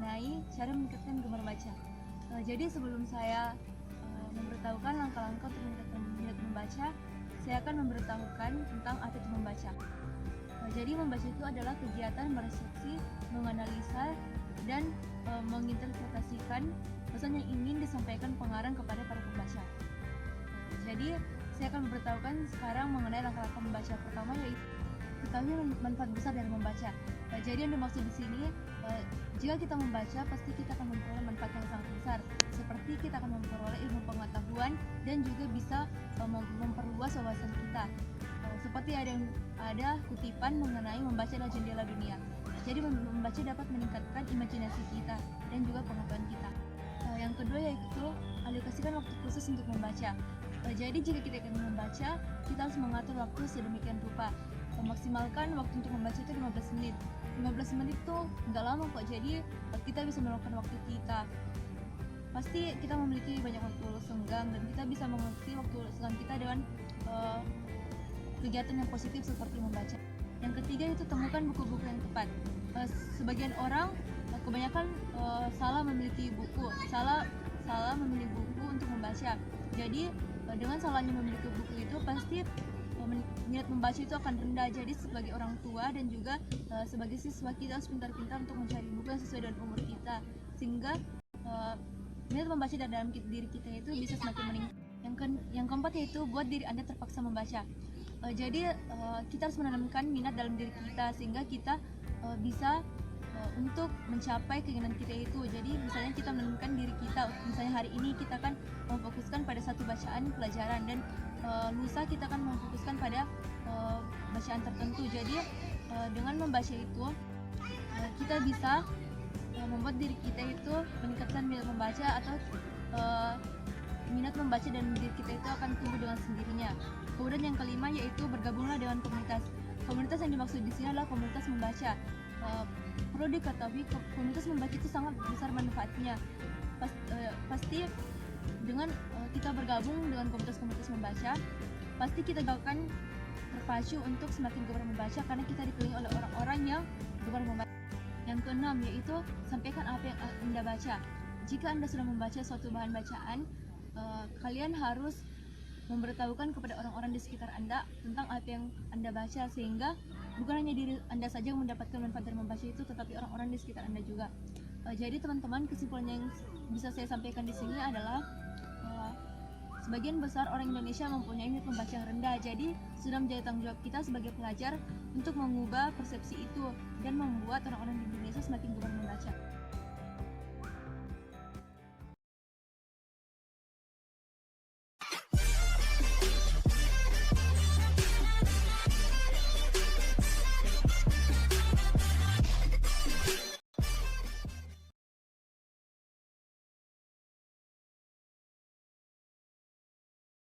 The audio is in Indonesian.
mengenai cara meningkatkan gemar baca. Jadi sebelum saya memberitahukan langkah-langkah untuk meningkatkan minat membaca, saya akan memberitahukan tentang apa itu membaca. Jadi membaca itu adalah kegiatan meresepsi, menganalisa, dan menginterpretasikan pesan yang ingin disampaikan pengarang kepada para pembaca. Jadi saya akan memberitahukan sekarang mengenai langkah-langkah membaca. Pertama yaitu ketahui manfaat besar dari membaca. Jadi yang dimaksud di sini, jika kita membaca pasti kita akan memperoleh manfaat yang sangat besar, seperti kita akan memperoleh ilmu pengetahuan dan juga bisa memperluas wawasan kita. Seperti ada kutipan mengenai membaca adalah jendela dunia. Jadi membaca dapat meningkatkan imajinasi kita dan juga pengetahuan kita. Yang kedua yaitu alokasikan waktu khusus untuk membaca. Jadi jika kita ingin membaca, kita harus mengatur waktu sedemikian rupa. Memaksimalkan waktu untuk membaca itu 15 menit. 15 menit itu nggak lama kok, jadi kita bisa meluangkan waktu kita. Pasti kita memiliki banyak waktu senggang dan kita bisa mengisi waktu senggang kita dengan kegiatan yang positif seperti membaca. Yang ketiga itu temukan buku-buku yang tepat. Sebagian orang kebanyakan salah memilih buku untuk membaca. Jadi dengan salahnya memilih buku itu pasti minat membaca itu akan rendah. Jadi sebagai orang tua dan juga sebagai siswa kita harus pintar-pintar untuk mencari buku yang sesuai dengan umur kita, sehingga minat membaca dalam diri kita itu bisa semakin meningkat. Yang keempat yaitu buat diri Anda terpaksa membaca. Jadi kita harus menanamkan minat dalam diri kita sehingga kita bisa untuk mencapai keinginan kita itu. Jadi misalnya kita menentukan diri kita, misalnya hari ini kita akan memfokuskan pada satu bacaan pelajaran dan lusa kita akan memfokuskan pada bacaan tertentu. Jadi dengan membaca itu kita bisa membuat diri kita itu meningkatkan minat membaca atau minat membaca dan diri kita itu akan tumbuh dengan sendirinya. Kemudian yang kelima yaitu bergabunglah dengan komunitas. Komunitas yang dimaksud di sini adalah komunitas membaca. Perlu diketahui komunitas membaca itu sangat besar manfaatnya. Pasti dengan kita bergabung dengan komunitas-komunitas membaca, pasti kita akan terpacu untuk semakin gemar membaca karena kita dikelilingi oleh orang-orang yang gemar membaca. Yang keenam yaitu sampaikan apa yang Anda baca. Jika Anda sudah membaca suatu bahan bacaan, kalian harus memberitahukan kepada orang-orang di sekitar Anda tentang apa yang Anda baca, sehingga bukan hanya diri Anda saja yang mendapatkan manfaat dari membaca itu, tetapi orang-orang di sekitar Anda juga. Jadi teman-teman, kesimpulan yang bisa saya sampaikan di sini adalah sebagian besar orang Indonesia mempunyai minat membaca yang rendah. Jadi sudah menjadi tanggung jawab kita sebagai pelajar untuk mengubah persepsi itu dan membuat orang-orang di Indonesia semakin gemar membaca.